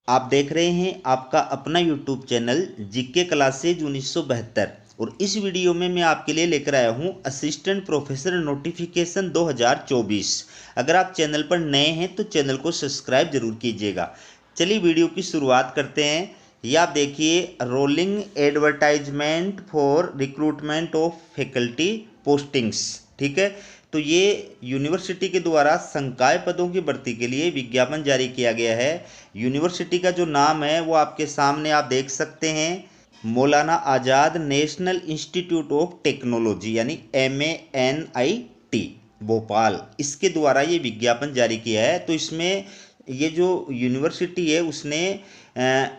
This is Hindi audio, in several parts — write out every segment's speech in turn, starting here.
आप देख रहे हैं आपका अपना यूट्यूब चैनल जीके क्लासेज 1972 और इस वीडियो में मैं आपके लिए लेकर आया हूं असिस्टेंट प्रोफेसर नोटिफिकेशन 2024। अगर आप चैनल पर नए हैं तो चैनल को सब्सक्राइब जरूर कीजिएगा। चलिए वीडियो की शुरुआत करते हैं। ये आप देखिए, rolling advertisement for recruitment of faculty postings. ठीक है, तो ये यूनिवर्सिटी के द्वारा संकाय पदों की भर्ती के लिए विज्ञापन जारी किया गया है। यूनिवर्सिटी का जो नाम है वो आपके सामने आप देख सकते हैं, मौलाना आज़ाद नेशनल इंस्टीट्यूट ऑफ टेक्नोलॉजी यानी MANIT भोपाल, इसके द्वारा ये विज्ञापन जारी किया है। तो इसमें ये जो यूनिवर्सिटी है उसने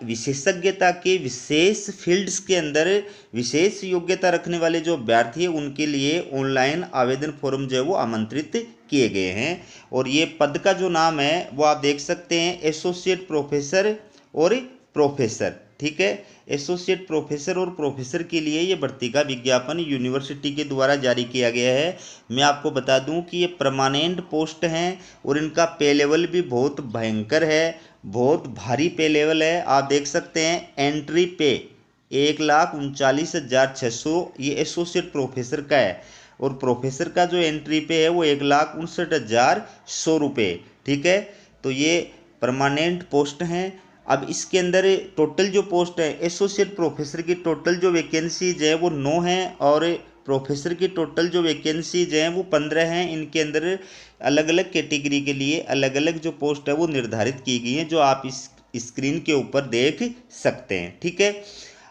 विशेषज्ञता के विशेष फील्ड्स के अंदर विशेष योग्यता रखने वाले जो अभ्यर्थी हैं उनके लिए ऑनलाइन आवेदन फॉर्म जो है वो आमंत्रित किए गए हैं। और ये पद का जो नाम है वो आप देख सकते हैं, एसोसिएट प्रोफेसर और प्रोफेसर। ठीक है, एसोसिएट प्रोफेसर और प्रोफेसर के लिए ये भर्ती का विज्ञापन यूनिवर्सिटी के द्वारा जारी किया गया है। मैं आपको बता दूं कि ये परमानेंट पोस्ट हैं और इनका पे लेवल भी बहुत भयंकर है, बहुत भारी पे लेवल है। आप देख सकते हैं एंट्री पे 1,39,600 ये एसोसिएट प्रोफेसर का है और प्रोफेसर का जो एंट्री पे है वो 1,59,100 रुपये। ठीक है, तो ये परमानेंट पोस्ट हैं। अब इसके अंदर टोटल जो पोस्ट है एसोसिएट प्रोफेसर की टोटल जो वैकेंसीज है वो 9 हैं और प्रोफेसर की टोटल जो वैकेंसीज हैं वो 15 हैं। इनके अंदर अलग अलग कैटेगरी के लिए अलग अलग जो पोस्ट है वो निर्धारित की गई हैं, जो आप इस स्क्रीन के ऊपर देख सकते हैं। ठीक है,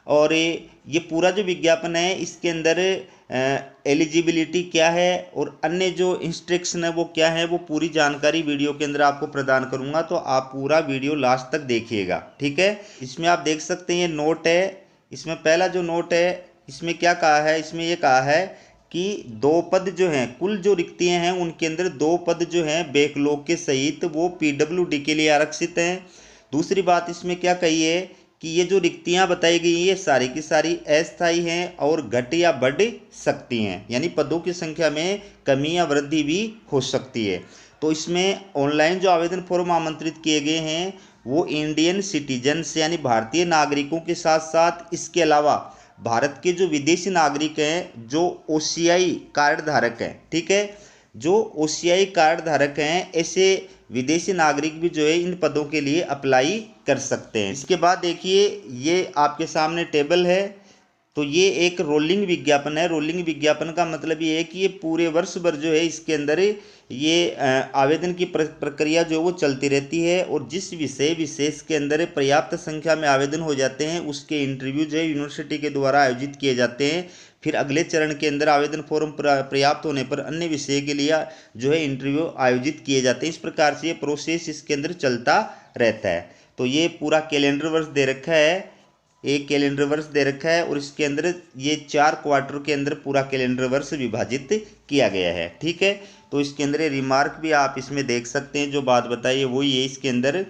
और ये पूरा जो विज्ञापन है इसके अंदर एलिजिबिलिटी क्या है और अन्य जो इंस्ट्रक्शन है वो क्या है, वो पूरी जानकारी वीडियो के अंदर आपको प्रदान करूंगा, तो आप पूरा वीडियो लास्ट तक देखिएगा। ठीक है, इसमें आप देख सकते हैं ये नोट है। इसमें पहला जो नोट है इसमें क्या कहा है, इसमें ये कहा है कि 2 पद जो हैं, कुल जो रिक्तियां हैं उनके अंदर 2 पद जो हैं बैकलॉग के सहित वो PWD के लिए आरक्षित हैं। दूसरी बात इसमें क्या कही है कि ये जो रिक्तियां बताई गई ये सारी की सारी अस्थायी हैं और घट या बढ़ सकती हैं, यानी पदों की संख्या में कमी या वृद्धि भी हो सकती है। तो इसमें ऑनलाइन जो आवेदन फॉर्म आमंत्रित किए गए हैं वो इंडियन सिटीजन्स यानी भारतीय नागरिकों के साथ साथ इसके अलावा भारत के जो विदेशी नागरिक हैं जो OCI कार्ड धारक हैं। ठीक है, जो OCI कार्ड धारक हैं ऐसे विदेशी नागरिक भी जो है इन पदों के लिए अप्लाई कर सकते हैं। इसके बाद देखिए ये आपके सामने टेबल है, तो ये एक रोलिंग विज्ञापन है। रोलिंग विज्ञापन का मतलब ये है कि ये पूरे वर्ष भर जो है इसके अंदर ये आवेदन की प्रक्रिया जो वो चलती रहती है और जिस विषय विशेष के अंदर पर्याप्त संख्या में आवेदन हो जाते हैं उसके इंटरव्यू जो है यूनिवर्सिटी के द्वारा आयोजित किए जाते हैं। फिर अगले चरण के अंदर आवेदन फॉर्म पर्याप्त होने पर अन्य विषय के लिए जो है इंटरव्यू आयोजित किए जाते हैं। इस प्रकार से ये प्रोसेस इसके अंदर चलता रहता है। तो ये पूरा कैलेंडर वर्ष दे रखा है, एक कैलेंडर वर्ष दे रखा है और इसके अंदर ये 4 क्वार्टर के अंदर पूरा कैलेंडर वर्ष विभाजित किया गया है। ठीक है, तो इसके अंदर रिमार्क भी आप इसमें देख सकते हैं, जो बात बताइए वही है इसके अंदर।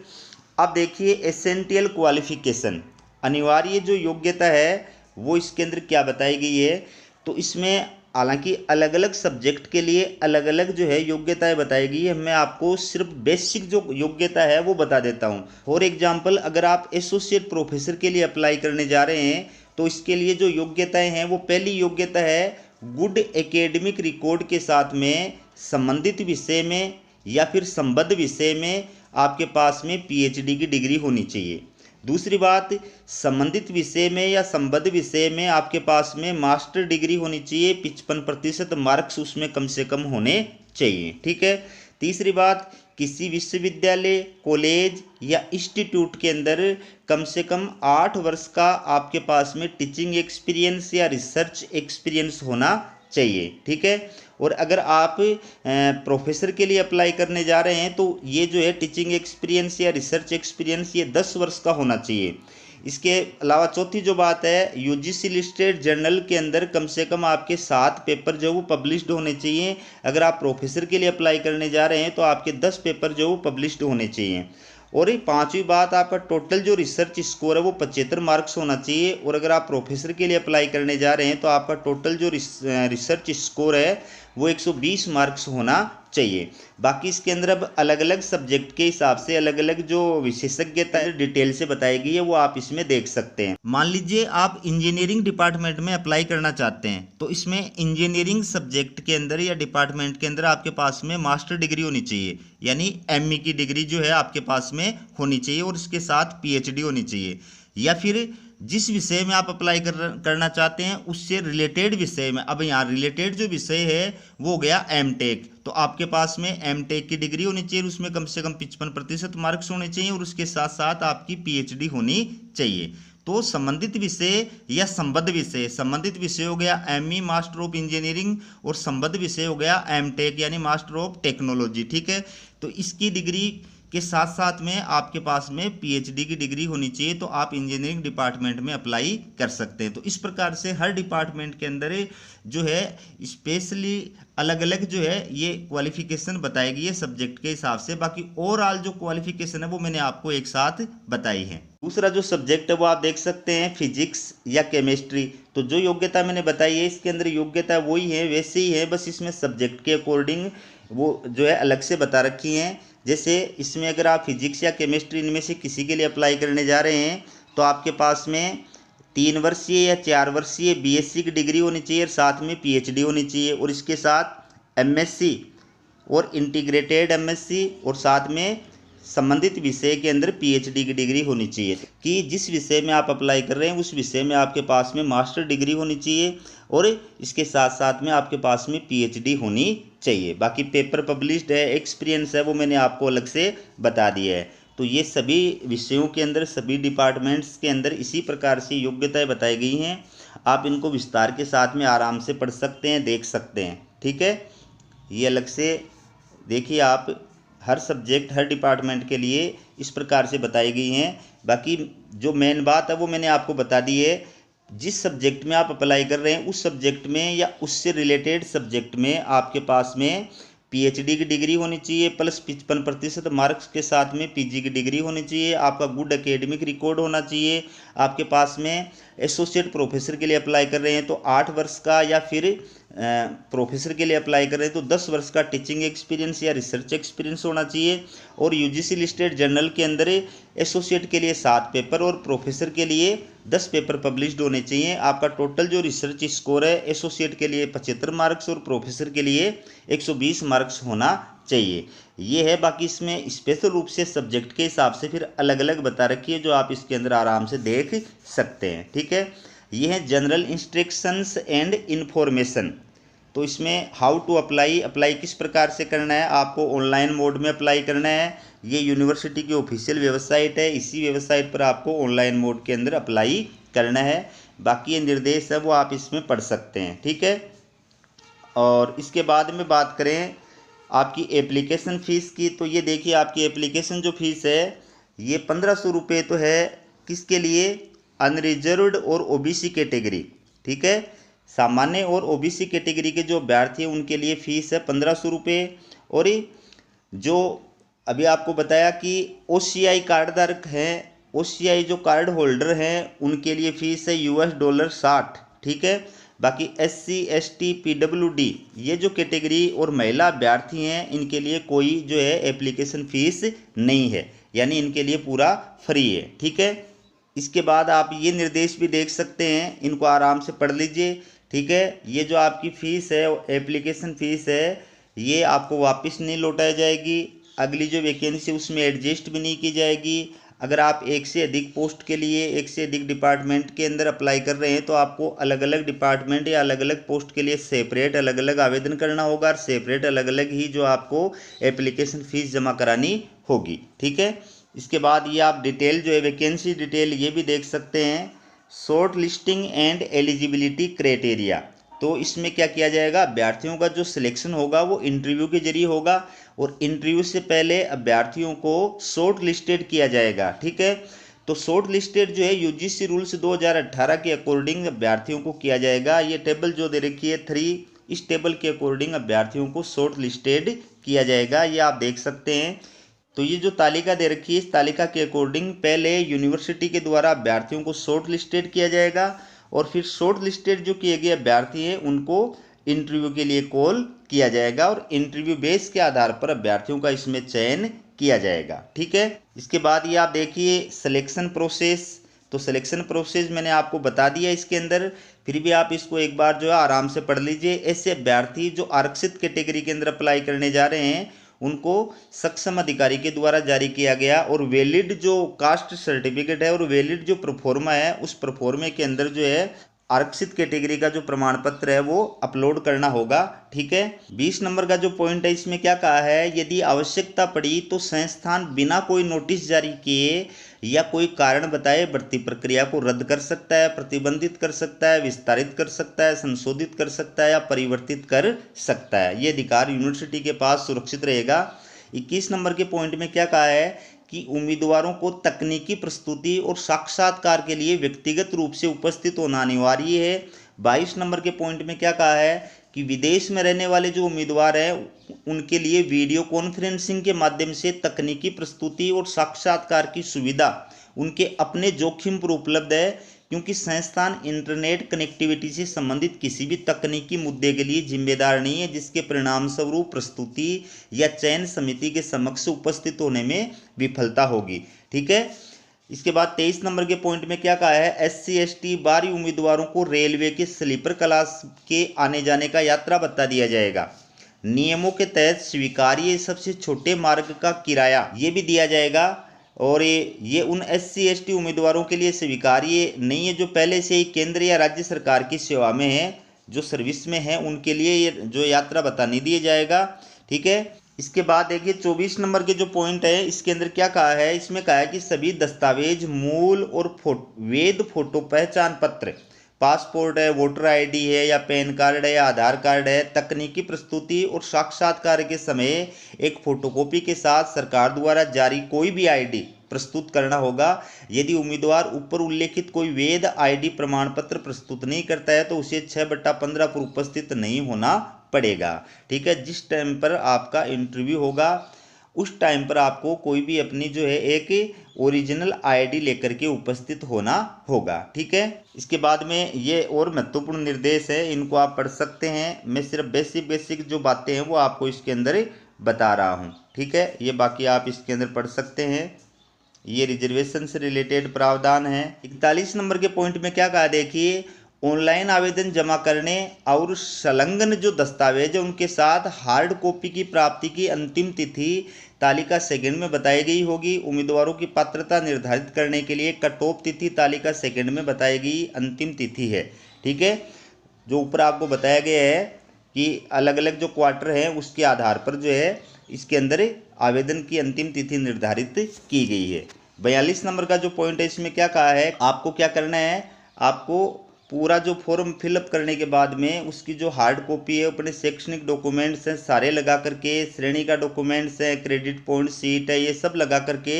अब देखिए एसेंशियल क्वालिफिकेशन, अनिवार्य जो योग्यता है वो इसके अंदर क्या बताई गई है। तो इसमें हालांकि अलग अलग सब्जेक्ट के लिए अलग अलग जो है योग्यताएं बताई गई है, मैं आपको सिर्फ बेसिक जो योग्यता है वो बता देता हूं। फॉर एग्जांपल अगर आप एसोसिएट प्रोफेसर के लिए अप्लाई करने जा रहे हैं तो इसके लिए जो योग्यताएं हैं वो पहली योग्यता है गुड एकेडमिक रिकॉर्ड के साथ में संबंधित विषय में या फिर संबद्ध विषय में आपके पास में PhD की डिग्री होनी चाहिए। दूसरी बात, संबंधित विषय में या संबद्ध विषय में आपके पास में मास्टर डिग्री होनी चाहिए, 55% मार्क्स उसमें कम से कम होने चाहिए। ठीक है, तीसरी बात, किसी विश्वविद्यालय कॉलेज या इंस्टीट्यूट के अंदर कम से कम 8 वर्ष का आपके पास में टीचिंग एक्सपीरियंस या रिसर्च एक्सपीरियंस होना चाहिए। ठीक है, और अगर आप प्रोफेसर के लिए अप्लाई करने जा रहे हैं तो ये जो है टीचिंग एक्सपीरियंस या रिसर्च एक्सपीरियंस ये 10 वर्ष का होना चाहिए। इसके अलावा चौथी जो बात है, UGC लिस्टेड जर्नल के अंदर कम से कम आपके 7 पेपर जो वो पब्लिश्ड होने चाहिए। अगर आप प्रोफेसर के लिए अप्लाई करने जा रहे हैं तो आपके 10 पेपर जो वो पब्लिश्ड होने चाहिए। और ये 5वीं बात, आपका टोटल जो रिसर्च स्कोर है वो 75 मार्क्स होना चाहिए। और अगर आप प्रोफेसर के लिए अप्लाई करने जा रहे हैं तो आपका टोटल जो रिसर्च स्कोर है वो 120 मार्क्स होना चाहिए। बाकी इसके अंदर अब अलग अलग सब्जेक्ट के हिसाब से अलग अलग जो विशेषज्ञता डिटेल से बताई गई है वो आप इसमें देख सकते हैं। मान लीजिए आप इंजीनियरिंग डिपार्टमेंट में अप्लाई करना चाहते हैं, तो इसमें इंजीनियरिंग सब्जेक्ट के अंदर या डिपार्टमेंट के अंदर आपके पास में मास्टर डिग्री होनी चाहिए, यानी एमई की डिग्री जो है आपके पास में होनी चाहिए और इसके साथ पीएचडी होनी चाहिए। या फिर जिस विषय में आप अप्लाई करना चाहते हैं उससे रिलेटेड विषय में, अब यहाँ रिलेटेड जो विषय है वो हो गया एमटेक, तो आपके पास में एमटेक की डिग्री होनी चाहिए, उसमें कम से कम 55% मार्क्स होने चाहिए और उसके साथ साथ आपकी पीएचडी होनी चाहिए। तो संबंधित विषय या संबद्ध विषय हो गया एमई मास्टर ऑफ इंजीनियरिंग और संबद्ध विषय हो गया एमटेक यानी मास्टर ऑफ टेक्नोलॉजी। ठीक है, तो इसकी डिग्री के साथ साथ में आपके पास में पीएचडी की डिग्री होनी चाहिए, तो आप इंजीनियरिंग डिपार्टमेंट में अप्लाई कर सकते हैं। तो इस प्रकार से हर डिपार्टमेंट के अंदर जो है स्पेशली अलग अलग जो है ये क्वालिफिकेशन बताई गई है सब्जेक्ट के हिसाब से। बाकी ओवरऑल जो क्वालिफिकेशन है वो मैंने आपको एक साथ बताई है। दूसरा जो सब्जेक्ट है वो आप देख सकते हैं फिजिक्स या केमिस्ट्री। तो जो योग्यता मैंने बताई है इसके अंदर योग्यता वही है, वैसे ही है, बस इसमें सब्जेक्ट के अकॉर्डिंग वो जो है अलग से बता रखी हैं। जैसे इसमें अगर आप फिजिक्स या केमिस्ट्री इनमें से किसी के लिए अप्लाई करने जा रहे हैं तो आपके पास में 3 वर्षीय या 4 वर्षीय बीएससी की डिग्री होनी चाहिए और साथ में पीएचडी होनी चाहिए और इसके साथ एमएससी और इंटीग्रेटेड एमएससी और साथ में संबंधित विषय के अंदर पीएचडी की डिग्री होनी चाहिए कि जिस विषय में आप अप्लाई कर रहे हैं उस विषय में आपके पास में मास्टर डिग्री होनी चाहिए और इसके साथ साथ में आपके पास में पीएचडी होनी चाहिए। बाकी पेपर पब्लिश्ड है, एक्सपीरियंस है, वो मैंने आपको अलग से बता दिया है। तो ये सभी विषयों के अंदर सभी डिपार्टमेंट्स के अंदर इसी प्रकार से योग्यताएं बताई गई हैं। आप इनको विस्तार के साथ में आराम से पढ़ सकते हैं, देख सकते हैं। ठीक है, ये अलग से देखिए, आप हर सब्जेक्ट हर डिपार्टमेंट के लिए इस प्रकार से बताई गई हैं। बाकी जो मेन बात है वो मैंने आपको बता दी है। जिस सब्जेक्ट में आप अप्लाई कर रहे हैं उस सब्जेक्ट में या उससे रिलेटेड सब्जेक्ट में आपके पास में पीएचडी की डिग्री होनी चाहिए प्लस 55% मार्क्स के साथ में पीजी की डिग्री होनी चाहिए। आपका गुड एकेडमिक रिकॉर्ड होना चाहिए। आपके पास में एसोसिएट प्रोफेसर के लिए अप्लाई कर रहे हैं तो 8 वर्ष का, या फिर प्रोफेसर के लिए अप्लाई कर रहे हैं तो 10 वर्ष का टीचिंग एक्सपीरियंस या रिसर्च एक्सपीरियंस होना चाहिए। और यूजीसी लिस्टेड जर्नल के अंदर एसोसिएट के लिए 7 पेपर और प्रोफेसर के लिए 10 पेपर पब्लिश्ड होने चाहिए। आपका टोटल जो रिसर्च स्कोर है एसोसिएट के लिए 75 मार्क्स और प्रोफेसर के लिए 120 मार्क्स होना चाहिए। ये है। बाकी इसमें स्पेशल रूप से सब्जेक्ट के हिसाब से फिर अलग अलग बता रखी है जो आप इसके अंदर आराम से देख सकते हैं। ठीक है, ये है जनरल इंस्ट्रक्शंस एंड इन्फॉर्मेशन। तो इसमें हाउ टू अप्लाई किस प्रकार से करना है, आपको ऑनलाइन मोड में अप्लाई करना है। ये यूनिवर्सिटी की ऑफिशियल वेबसाइट है, इसी वेबसाइट पर आपको ऑनलाइन मोड के अंदर अप्लाई करना है। बाकी ये निर्देश है वो आप इसमें पढ़ सकते हैं। ठीक है, और इसके बाद में बात करें आपकी एप्लीकेशन फ़ीस की, तो ये देखिए आपकी एप्लीकेशन जो फ़ीस है ये 1500 रुपये तो है। किसके लिए? अनरिजर्व्ड और ओबीसी कैटेगरी। ठीक है, सामान्य और ओबीसी कैटेगरी के जो अभ्यर्थी हैं उनके लिए फ़ीस है 1500 रुपये। और जो अभी आपको बताया कि ओसीआई कार्ड धारक हैं, ओसीआई जो कार्ड होल्डर हैं उनके लिए फ़ीस है $60। ठीक है, बाकी एससी एसटी पीडब्ल्यूडी ये जो कैटेगरी और महिला अभ्यर्थी हैं इनके लिए कोई जो है एप्लीकेशन फ़ीस नहीं है, यानी इनके लिए पूरा फ्री है। ठीक है, इसके बाद आप ये निर्देश भी देख सकते हैं, इनको आराम से पढ़ लीजिए। ठीक है, ये जो आपकी फ़ीस है एप्लीकेशन फ़ीस है ये आपको वापस नहीं लौटाई जाएगी। अगली जो वैकेंसी उसमें एडजस्ट भी नहीं की जाएगी। अगर आप एक से अधिक पोस्ट के लिए एक से अधिक डिपार्टमेंट के अंदर अप्लाई कर रहे हैं तो आपको अलग अलग डिपार्टमेंट या अलग अलग पोस्ट के लिए सेपरेट अलग अलग आवेदन करना होगा और सेपरेट अलग अलग ही जो आपको एप्लीकेशन फ़ीस जमा करानी होगी। ठीक है, इसके बाद ये आप डिटेल जो है वैकेंसी डिटेल ये भी देख सकते हैं। Short listing and eligibility criteria, तो इसमें क्या किया जाएगा, अभ्यर्थियों का जो सिलेक्शन होगा वो इंटरव्यू के जरिए होगा और इंटरव्यू से पहले अभ्यर्थियों को शॉर्ट लिस्टेड किया जाएगा। ठीक है, तो शॉर्ट लिस्टेड जो है यूजीसी रूल्स 2018 के अकॉर्डिंग अभ्यर्थियों को किया जाएगा। ये टेबल जो दे रखी है 3, इस टेबल के अकॉर्डिंग अभ्यर्थियों को शॉर्ट लिस्टेड किया जाएगा, ये आप देख सकते हैं। तो ये जो तालिका दे रखी है इस तालिका के अकॉर्डिंग पहले यूनिवर्सिटी के द्वारा अभ्यर्थियों को शॉर्ट लिस्टेड किया जाएगा और फिर शॉर्ट लिस्टेड जो किए गए अभ्यर्थी हैं उनको इंटरव्यू के लिए कॉल किया जाएगा और इंटरव्यू बेस के आधार पर अभ्यर्थियों का इसमें चयन किया जाएगा। ठीक है, इसके बाद ये आप देखिए सिलेक्शन प्रोसेस। तो सिलेक्शन प्रोसेस मैंने आपको बता दिया इसके अंदर, फिर भी आप इसको एक बार जो है आराम से पढ़ लीजिए। ऐसे अभ्यर्थी जो आरक्षित कैटेगरी के अंदर अप्लाई करने जा रहे हैं उनको सक्षम अधिकारी के द्वारा जारी किया गया और वैलिड जो कास्ट सर्टिफिकेट है और वैलिड जो प्रोफोर्मा है उस प्रोफोर्मे के अंदर जो है आरक्षित कैटेगरी का जो प्रमाण पत्र है वो अपलोड करना होगा। ठीक है, 20 नंबर का जो पॉइंट है इसमें क्या कहा है, यदि आवश्यकता पड़ी तो संस्थान बिना कोई नोटिस जारी किए या कोई कारण बताए भर्ती प्रक्रिया को रद्द कर सकता है, प्रतिबंधित कर सकता है, विस्तारित कर सकता है, संशोधित कर सकता है या परिवर्तित कर सकता है। ये अधिकार यूनिवर्सिटी के पास सुरक्षित रहेगा। 21 नंबर के पॉइंट में क्या कहा है कि उम्मीदवारों को तकनीकी प्रस्तुति और साक्षात्कार के लिए व्यक्तिगत रूप से उपस्थित होना अनिवार्य है। 22 नंबर के पॉइंट में क्या कहा है कि विदेश में रहने वाले जो उम्मीदवार हैं उनके लिए वीडियो कॉन्फ्रेंसिंग के माध्यम से तकनीकी प्रस्तुति और साक्षात्कार की सुविधा उनके अपने जोखिम पर उपलब्ध है, क्योंकि संस्थान इंटरनेट कनेक्टिविटी से संबंधित किसी भी तकनीकी मुद्दे के लिए जिम्मेदार नहीं है जिसके परिणाम स्वरूप प्रस्तुति या चयन समिति के समक्ष उपस्थित होने में विफलता होगी। ठीक है, इसके बाद 23 नंबर के पॉइंट में क्या कहा है, SC ST बाहरी उम्मीदवारों को रेलवे के स्लीपर क्लास के आने जाने का यात्रा भत्ता दिया जाएगा। नियमों के तहत स्वीकार्य सबसे छोटे मार्ग का किराया ये भी दिया जाएगा और ये उन SC ST उम्मीदवारों के लिए स्वीकार्य नहीं है जो पहले से ही केंद्र या राज्य सरकार की सेवा में है, जो सर्विस में है उनके लिए ये जो यात्रा भत्ता नहीं दिया जाएगा। ठीक है, इसके बाद देखिए 24 नंबर के जो पॉइंट है इसके अंदर क्या कहा है, इसमें कहा है कि सभी दस्तावेज मूल और वैध फोटो पहचान पत्र, पासपोर्ट है, वोटर ID है या पैन कार्ड है या आधार कार्ड है, तकनीकी प्रस्तुति और साक्षात्कार के समय एक फोटोकॉपी के साथ सरकार द्वारा जारी कोई भी ID प्रस्तुत करना होगा। यदि उम्मीदवार ऊपर उल्लेखित कोई वैध ID प्रमाण पत्र प्रस्तुत नहीं करता है तो उसे 6/15 पर उपस्थित नहीं होना पड़ेगा। ठीक है, जिस टाइम पर आपका इंटरव्यू होगा उस टाइम पर आपको कोई भी अपनी जो है एक ओरिजिनल ID लेकर के उपस्थित होना होगा। ठीक है, इसके बाद में ये और महत्वपूर्ण निर्देश है, इनको आप पढ़ सकते हैं। मैं सिर्फ बेसिक जो बातें हैं वो आपको इसके अंदर बता रहा हूँ। ठीक है, ये बाकी आप इसके अंदर पढ़ सकते हैं। ये रिजर्वेशन से रिलेटेड प्रावधान है। 41 नंबर के पॉइंट में क्या कहा, देखिए ऑनलाइन आवेदन जमा करने और संलग्न जो दस्तावेज है उनके साथ हार्ड कॉपी की प्राप्ति की अंतिम तिथि तालिका सेकंड में बताई गई होगी। उम्मीदवारों की पात्रता निर्धारित करने के लिए कट ऑफ तिथि तालिका सेकंड में बताई गई अंतिम तिथि है। ठीक है, जो ऊपर आपको बताया गया है कि अलग अलग जो क्वार्टर है उसके आधार पर जो है इसके अंदर आवेदन की अंतिम तिथि निर्धारित की गई है। 42 नंबर का जो पॉइंट है इसमें क्या कहा है, आपको क्या करना है, आपको पूरा जो फॉर्म फिलअप करने के बाद में उसकी जो हार्ड कॉपी है अपने शैक्षणिक डॉक्यूमेंट्स हैं सारे लगा करके, श्रेणी का डॉक्यूमेंट्स है, क्रेडिट पॉइंट सीट है, ये सब लगा करके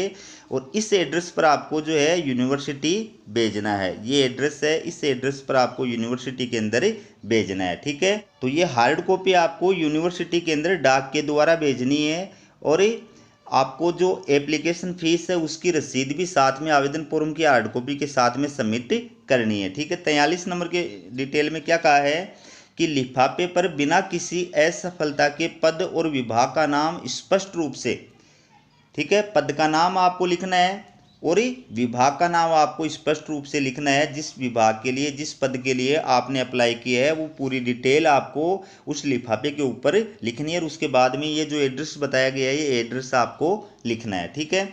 और इस एड्रेस पर आपको जो है यूनिवर्सिटी भेजना है। ये एड्रेस है, इस एड्रेस पर आपको यूनिवर्सिटी के अंदर भेजना है। ठीक है, तो ये हार्ड कॉपी आपको यूनिवर्सिटी के अंदर डाक के द्वारा भेजनी है और आपको जो एप्लीकेशन फीस है उसकी रसीद भी साथ में आवेदन फॉर्म की हार्ड कॉपी के साथ में सबमिट करनी है। ठीक है, 43 नंबर के डिटेल में क्या कहा है कि लिफाफे पर बिना किसी असफलता के पद और विभाग का नाम स्पष्ट रूप से, ठीक है, पद का नाम आपको लिखना है और विभाग का नाम आपको स्पष्ट रूप से लिखना है। जिस विभाग के लिए, जिस पद के लिए आपने अप्लाई किया है वो पूरी डिटेल आपको उस लिफाफे के ऊपर लिखनी है और उसके बाद में ये जो एड्रेस बताया गया है ये एड्रेस आपको लिखना है। ठीक है,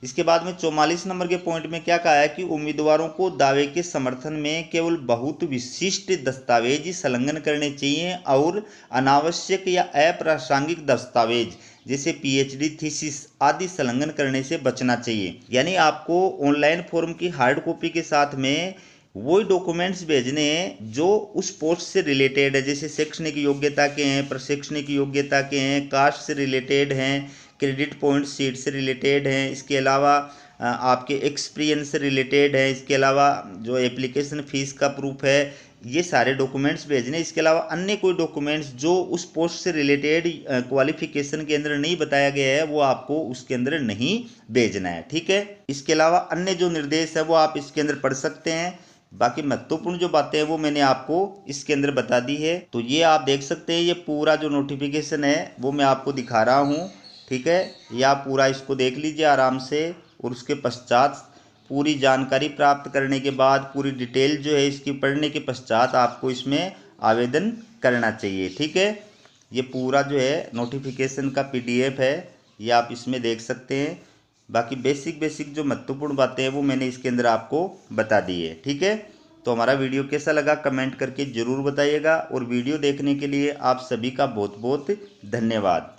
इसके बाद में 44 नंबर के पॉइंट में क्या कहा है कि उम्मीदवारों को दावे के समर्थन में केवल बहुत विशिष्ट दस्तावेज संलग्न करने चाहिए और अनावश्यक या अप्रासंगिक दस्तावेज जैसे PhD थीसिस आदि संलग्न करने से बचना चाहिए। यानी आपको ऑनलाइन फॉर्म की हार्ड कॉपी के साथ में वही डॉक्यूमेंट्स भेजने हैं जो उस पोस्ट से रिलेटेड है, जैसे शैक्षणिक योग्यता के हैं, प्रशैक्षणिक योग्यता के हैं, कास्ट से रिलेटेड हैं, क्रेडिट पॉइंट सीट से रिलेटेड हैं, इसके अलावा आपके एक्सपीरियंस से रिलेटेड है, इसके अलावा जो एप्लीकेशन फ़ीस का प्रूफ है, ये सारे डॉक्यूमेंट्स भेजने। इसके अलावा अन्य कोई डॉक्यूमेंट्स जो उस पोस्ट से रिलेटेड क्वालिफिकेशन के अंदर नहीं बताया गया है वो आपको उसके अंदर नहीं भेजना है। ठीक है, इसके अलावा अन्य जो निर्देश है वो आप इसके अंदर पढ़ सकते हैं। बाकी महत्वपूर्ण जो बातें हैं वो मैंने आपको इसके अंदर बता दी है। तो ये आप देख सकते हैं, ये पूरा जो नोटिफिकेशन है वो मैं आपको दिखा रहा हूँ, ठीक है। ये आप पूरा इसको देख लीजिए आराम से, और उसके पश्चात पूरी जानकारी प्राप्त करने के बाद, पूरी डिटेल जो है इसकी पढ़ने के पश्चात आपको इसमें आवेदन करना चाहिए, ठीक है। ये पूरा जो है नोटिफिकेशन का PDF है, ये आप इसमें देख सकते हैं। बाकी बेसिक जो महत्वपूर्ण बातें हैं वो मैंने इसके अंदर आपको बता दी है, ठीक है। तो हमारा वीडियो कैसा लगा कमेंट करके ज़रूर बताइएगा, और वीडियो देखने के लिए आप सभी का बहुत बहुत धन्यवाद।